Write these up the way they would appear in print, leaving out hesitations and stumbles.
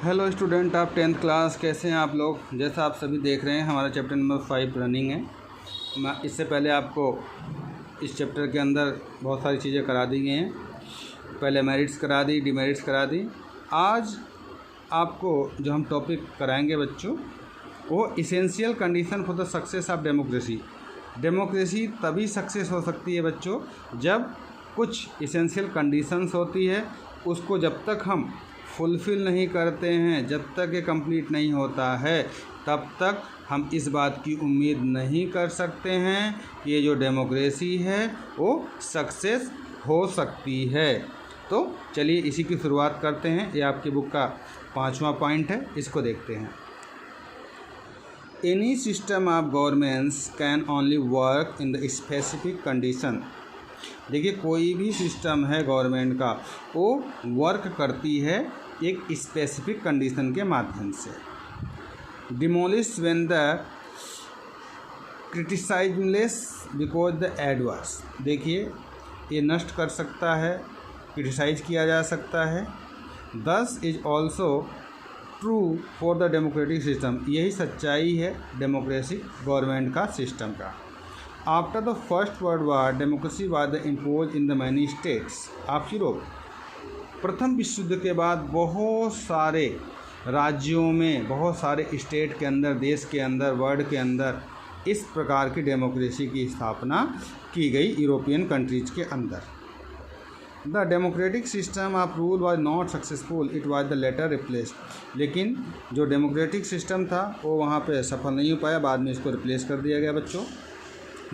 Hello student of 10th class, कैसे हैं आप लोग। जैसा आप सभी देख रहे हैं हमारा चैप्टर नंबर 5 रनिंग है। मैं इससे पहले आपको इस चैप्टर के अंदर बहुत सारी चीज़ें करा दी गई हैं। पहले मेरिट्स करा दी, डिमेरिट्स करा दी। आज आपको जो हम टॉपिक कराएंगे बच्चों, वो essential condition for the success of democracy. Democracy तभी सक्सेस हो सकती है बच्चों जब कुछ इसेंशियल कंडीशंस होती है, उसको जब तक हम फुलफ़िल नहीं करते हैं, जब तक ये कंप्लीट नहीं होता है, तब तक हम इस बात की उम्मीद नहीं कर सकते हैं कि ये जो डेमोक्रेसी है वो सक्सेस हो सकती है। तो चलिए इसी की शुरुआत करते हैं। ये आपकी बुक का 5वां पॉइंट है, इसको देखते हैं। Any system of governance can only work in the specific condition. देखिए, कोई भी सिस्टम है गवर्नमेंट का, वो वर्क करती है एक स्पेसिफिक कंडीशन के माध्यम से। डिमोलिश व्हेन द क्रिटिसाइजलेस बिकॉज द एडवर्स। देखिए, ये नष्ट कर सकता है, क्रिटिसाइज किया जा सकता है। दस is also true for the democratic system. यही सच्चाई है डेमोक्रेटिक गवर्नमेंट का सिस्टम का। After the first world war democracy was the impose in the many states of Europe. प्रथम विश्व युद्ध के बाद बहुत सारे राज्यों में, बहुत सारे स्टेट के अंदर, देश के अंदर, वर्ल्ड के अंदर इस प्रकार की डेमोक्रेसी की स्थापना की गई यूरोपियन कंट्रीज के अंदर। The democratic system of rule was not successful, it was the later replaced. लेकिन जो डेमोक्रेटिक सिस्टम था वो वहाँ पे सफल नहीं हो पाया, बाद में इसको रिप्लेस कर दिया गया बच्चों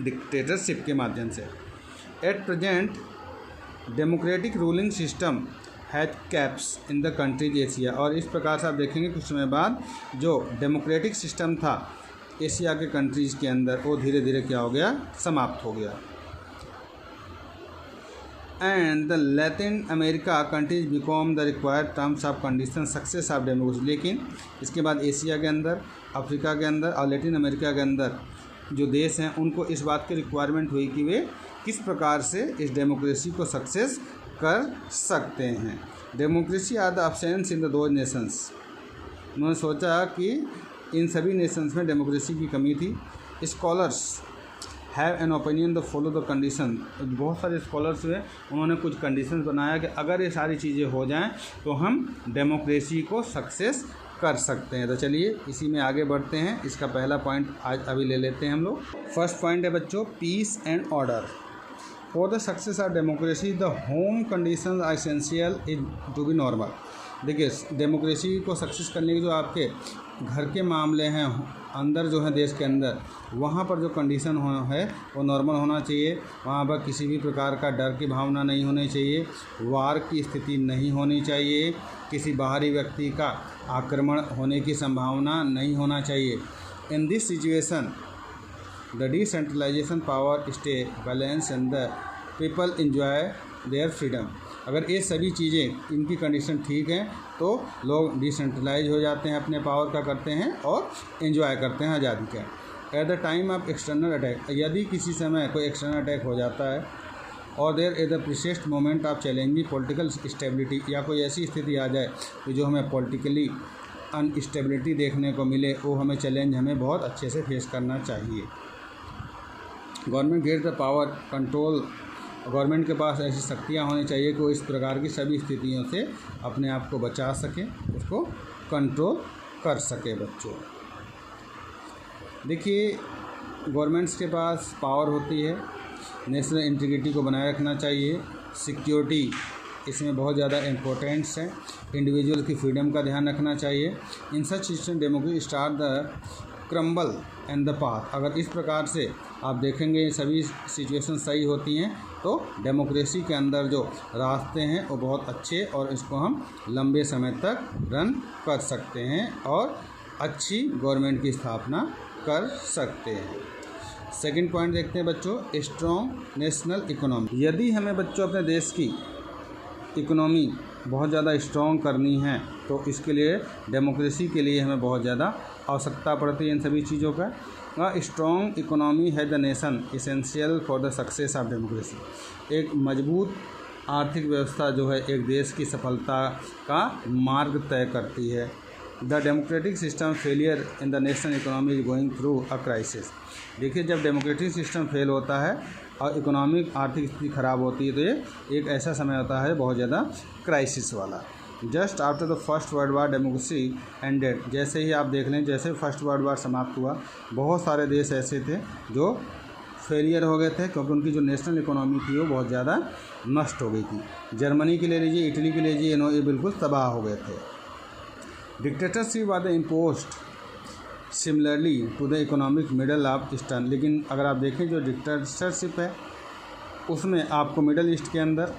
डिक्टेटरशिप के माध्यम से। At present democratic ruling system has caps in the countries Asia. और इस प्रकार से आप देखेंगे कुछ समय बाद जो डेमोक्रेटिक सिस्टम था एशिया के कंट्रीज़ के अंदर, वो धीरे धीरे क्या हो गया, समाप्त हो गया। And the Latin America countries become the required terms of condition success of democracy. लेकिन इसके बाद एशिया के अंदर, अफ्रीका के अंदर और लैटिन अमेरिका के अंदर जो देश हैं, उनको इस बात की रिक्वायरमेंट हुई कि वे किस प्रकार से इस डेमोक्रेसी को सक्सेस कर सकते हैं। Democracy are the absence in the those nations. उन्होंने सोचा कि इन सभी नेशंस में डेमोक्रेसी की कमी थी। Scholars have an opinion the follow the condition. बहुत सारे स्कॉलर्स हुए, उन्होंने कुछ कंडीशंस बनाया कि अगर ये सारी चीज़ें हो जाएं तो हम डेमोक्रेसी को सक्सेस कर सकते हैं। तो चलिए इसी में आगे बढ़ते हैं। इसका पहला पॉइंट आज अभी ले लेते हैं हम लोग। फर्स्ट पॉइंट है बच्चों, peace and order. For the success of democracy the home condition are essential is to be normal. देखिए, डेमोक्रेसी को सक्सेस करने के जो आपके घर के मामले हैं अंदर जो है देश के अंदर, वहाँ पर जो कंडीशन है वो नॉर्मल होना चाहिए। वहाँ पर किसी भी प्रकार का डर की भावना नहीं होनी चाहिए, वार की स्थिति नहीं होनी चाहिए, किसी बाहरी व्यक्ति का आक्रमण होने की संभावना नहीं होना चाहिए। In this situation the decentralization power stay balance and the people enjoy their freedom. अगर ये सभी चीज़ें, इनकी कंडीशन ठीक हैं तो लोग डिसेंट्रलाइज हो जाते हैं, अपने पावर का करते हैं और एंजॉय करते हैं आज़ादी का। At the time of external attack, यदि किसी समय कोई एक्सटर्नल अटैक हो जाता है और there is the preciousest moment of challenging political stability, या कोई ऐसी स्थिति आ जाए कि जो हमें पॉलिटिकली अनस्टेबिलिटी देखने को मिले, वो हमें चैलेंज हमें बहुत अच्छे से फेस करना चाहिए। Government get the power control. Government के पास ऐसी शक्तियाँ होनी चाहिए कि वो इस प्रकार की सभी स्थितियों से अपने आप को बचा सके, उसको कंट्रोल कर सके बच्चों। देखिए, गवर्नमेंट्स के पास पावर होती है, नेशनल इंटीग्रिटी को बनाए रखना चाहिए, सिक्योरिटी इसमें बहुत ज़्यादा इम्पोर्टेंस है, इंडिविजुअल की फ्रीडम का ध्यान रखना चाहिए। In such system democracy start the crumble and the path. अगर इस प्रकार से आप देखेंगे सभी सिचुएशन सही होती हैं तो डेमोक्रेसी के अंदर जो रास्ते हैं वो बहुत अच्छे, और इसको हम लंबे समय तक रन कर सकते हैं और अच्छी गवर्नमेंट की स्थापना कर सकते हैं। सेकंड पॉइंट देखते हैं बच्चों, स्ट्रॉन्ग नेशनल इकोनॉमी। यदि हमें बच्चों अपने देश की इकोनॉमी बहुत ज़्यादा स्ट्रॉन्ग करनी है तो इसके लिए डेमोक्रेसी के लिए हमें बहुत ज़्यादा आवश्यकता पड़ती है इन सभी चीज़ों का। स्ट्रॉन्ग इकोनॉमी है the nation essential for the success of democracy. एक मजबूत आर्थिक व्यवस्था जो है एक देश की सफलता का मार्ग तय करती है। The democratic system failure in the national economy is going through a crisis. देखिए, जब डेमोक्रेटिक सिस्टम फेल होता है और इकोनॉमिक आर्थिक स्थिति खराब होती है तो ये एक ऐसा समय होता है बहुत ज़्यादा क्राइसिस वाला। Just after the first world war democracy ended. जैसे ही आप देख लें, जैसे फर्स्ट वर्ल्ड वार समाप्त हुआ, बहुत सारे देश ऐसे थे जो फेलियर हो गए थे क्योंकि उनकी जो नेशनल इकोनॉमी थी वो बहुत ज़्यादा नष्ट हो गई थी। जर्मनी के ले लीजिए, इटली के ले लीजिए, ये बिल्कुल तबाह हो गए थे। Dictatorship was imposed similarly to the economic middle of eastern. लेकिन अगर आप देखें जो डिक्टेटरशिप है उसमें आपको मिडल ईस्ट के अंदर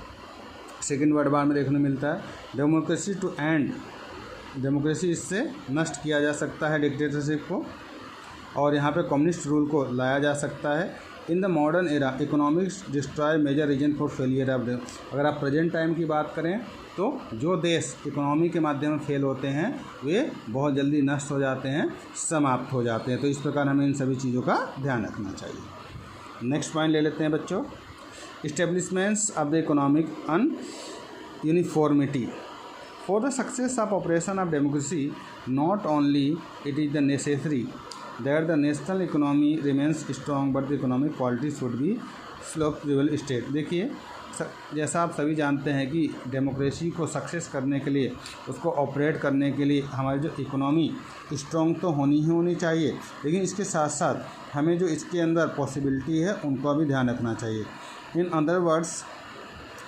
सेकेंड वर्ल्ड वार में देखने मिलता है। डेमोक्रेसी टू एंड, डेमोक्रेसी इससे नष्ट किया जा सकता है डिक्टेटरशिप को, और यहाँ पे कम्युनिस्ट रूल को लाया जा सकता है। In the modern era economics destroy major reason for failure of. अगर आप प्रेजेंट टाइम की बात करें तो जो देश इकोनॉमी के माध्यम से फेल होते हैं वे बहुत जल्दी नष्ट हो जाते हैं, समाप्त हो जाते हैं। तो इस प्रकार हमें इन सभी चीज़ों का ध्यान रखना चाहिए। नेक्स्ट पॉइंट ले लेते हैं बच्चों, establishments of the economic uniformity for the success of operation of democracy. Not only it is the necessary that the national economy remains strong but the economic quality should be flexible state. देखिए, जैसा आप सभी जानते हैं कि democracy को success करने के लिए, उसको ऑपरेट करने के लिए हमारी जो इकोनॉमी स्ट्रॉन्ग तो होनी चाहिए, लेकिन इसके साथ साथ हमें जो इसके अंदर पॉसिबिलिटी है उनको भी ध्यान रखना चाहिए। In other words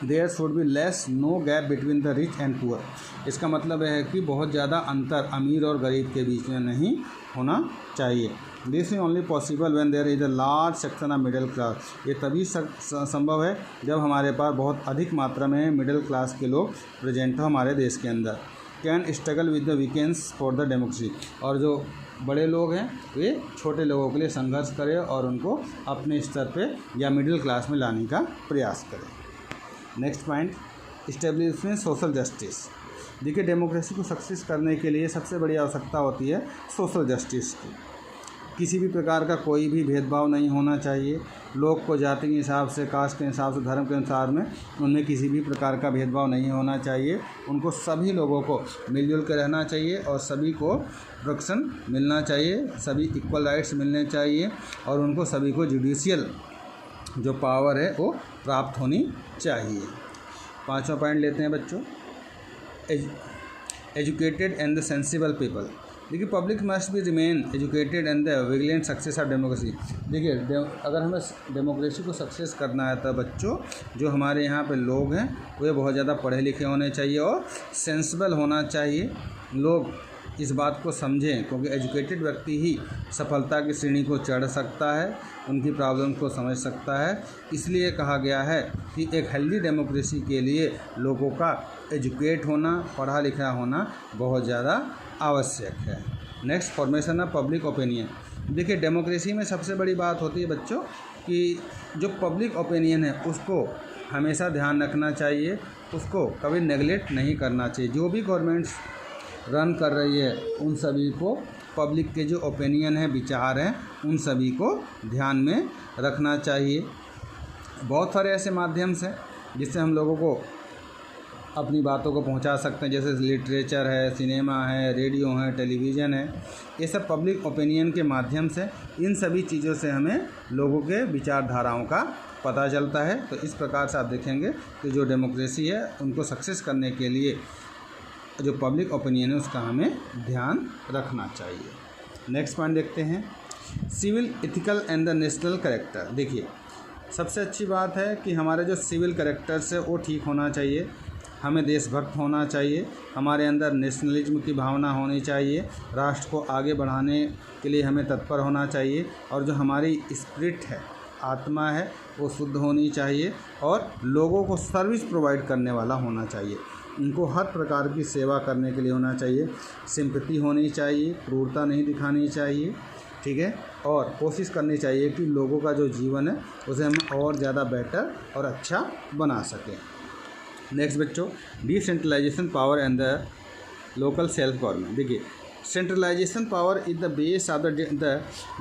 there should be less no gap between the rich and poor. इसका मतलब है कि बहुत ज़्यादा अंतर अमीर और गरीब के बीच में नहीं होना चाहिए। This is only possible when there is a large section of middle class. ये तभी संभव है जब हमारे पास बहुत अधिक मात्रा में मिडिल क्लास के लोग प्रेजेंट हो हमारे देश के अंदर। Can struggle with the weekends for the democracy. और जो बड़े लोग हैं वे छोटे लोगों के लिए संघर्ष करें और उनको अपने स्तर पे या मिडिल क्लास में लाने का प्रयास करें। Next point, establishment social justice. देखिए, डेमोक्रेसी को सक्सेस करने के लिए सबसे बड़ी आवश्यकता होती है सोशल जस्टिस की। किसी भी प्रकार का कोई भी भेदभाव नहीं होना चाहिए। लोग को जाति के हिसाब से, कास्ट के हिसाब से, धर्म के अनुसार में उनमें किसी भी प्रकार का भेदभाव नहीं होना चाहिए। उनको सभी लोगों को मिलजुल कर रहना चाहिए और सभी को प्रोटेक्शन मिलना चाहिए, सभी इक्वल राइट्स मिलने चाहिए और उनको सभी को जुडिशियल जो पावर है वो प्राप्त होनी चाहिए। पांचवा पॉइंट लेते हैं बच्चों, educated and the sensible people. देखिए, public must be remain educated and the vigilant success of democracy. देखिए, अगर हमें डेमोक्रेसी को सक्सेस करना है तो बच्चों जो हमारे यहाँ पे लोग हैं वे बहुत ज़्यादा पढ़े लिखे होने चाहिए और सेंसिबल होना चाहिए। लोग इस बात को समझें क्योंकि एजुकेटेड व्यक्ति ही सफलता की श्रेणी को चढ़ सकता है, उनकी प्रॉब्लम को समझ सकता है। इसलिए कहा गया है कि एक हेल्दी डेमोक्रेसी के लिए लोगों का एजुकेट होना, पढ़ा लिखा होना बहुत ज़्यादा आवश्यक है। Next, formation of public opinion. देखिए, डेमोक्रेसी में सबसे बड़ी बात होती है बच्चों कि जो पब्लिक ओपिनियन है उसको हमेशा ध्यान रखना चाहिए, उसको कभी नेगलेक्ट नहीं करना चाहिए। जो भी गवर्नमेंट्स रन कर रही है उन सभी को पब्लिक के जो ओपिनियन है, विचार हैं, उन सभी को ध्यान में रखना चाहिए। बहुत सारे ऐसे माध्यम हैं जिससे हम लोगों को अपनी बातों को पहुंचा सकते हैं, जैसे लिटरेचर है, सिनेमा है, रेडियो है, टेलीविज़न है। ये सब पब्लिक ओपिनियन के माध्यम से, इन सभी चीज़ों से हमें लोगों के विचारधाराओं का पता चलता है। तो इस प्रकार से आप देखेंगे कि जो डेमोक्रेसी है उनको सक्सेस करने के लिए जो पब्लिक ओपिनियन है उसका हमें ध्यान रखना चाहिए। नेक्स्ट पॉइंट देखते हैं, civil, ethical and the national character. देखिए, सबसे अच्छी बात है कि हमारे जो सिविल कैरेक्टर्स है वो ठीक होना चाहिए, हमें देशभक्त होना चाहिए, हमारे अंदर नेशनलिज्म की भावना होनी चाहिए, राष्ट्र को आगे बढ़ाने के लिए हमें तत्पर होना चाहिए और जो हमारी स्पिरिट है, आत्मा है, वो शुद्ध होनी चाहिए और लोगों को सर्विस प्रोवाइड करने वाला होना चाहिए। उनको हर प्रकार की सेवा करने के लिए होना चाहिए, सिंपैथी होनी चाहिए, क्रूरता नहीं दिखानी चाहिए, ठीक है, और कोशिश करनी चाहिए कि लोगों का जो जीवन है उसे हम और ज़्यादा बेटर और अच्छा बना सकें। नेक्स्ट बच्चों, decentralisation power and the local self government. देखिए, centralisation power is the base of the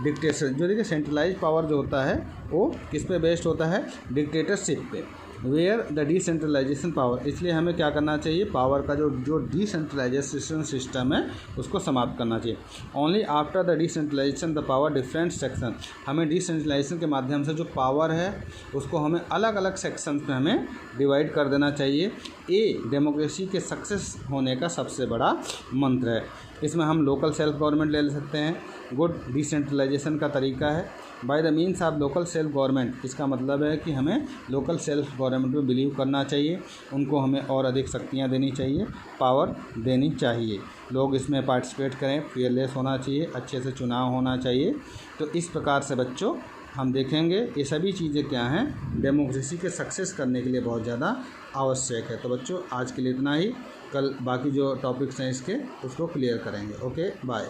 dictatorship. जो देखिए, सेंट्रलाइज पावर जो होता है वो किस पे बेस्ड होता है? डिक्टेटरशिप पे। वेयर द डिसेंट्रलाइजेशन पावर, इसलिए हमें क्या करना चाहिए, पावर का जो डिसेंट्रलाइजेशन सिस्टम है उसको समाप्त करना चाहिए। Only after the decentralization the power different section, हमें डिसेंट्रलाइजेशन के माध्यम से जो पावर है उसको हमें अलग अलग सेक्शन में हमें डिवाइड कर देना चाहिए। ये डेमोक्रेसी के सक्सेस होने का सबसे बड़ा मंत्र है। इसमें हम लोकल सेल्फ गवर्नमेंट ले सकते हैं। गुड डिसेंट्रलाइजेशन का तरीका है by the means of local self government, इसका मतलब है कि हमें लोकल सेल्फ गवर्नमेंट में बिलीव करना चाहिए, उनको हमें और अधिक शक्तियाँ देनी चाहिए, पावर देनी चाहिए, लोग इसमें पार्टिसिपेट करें, फेयरलेस होना चाहिए, अच्छे से चुनाव होना चाहिए। तो इस प्रकार से बच्चों हम देखेंगे ये सभी चीज़ें क्या हैं, डेमोक्रेसी के सक्सेस करने के लिए बहुत ज़्यादा आवश्यक है। तो बच्चों आज के लिए इतना ही, कल बाकी जो टॉपिक्स हैं इसके उसको क्लियर करेंगे। Okay bye.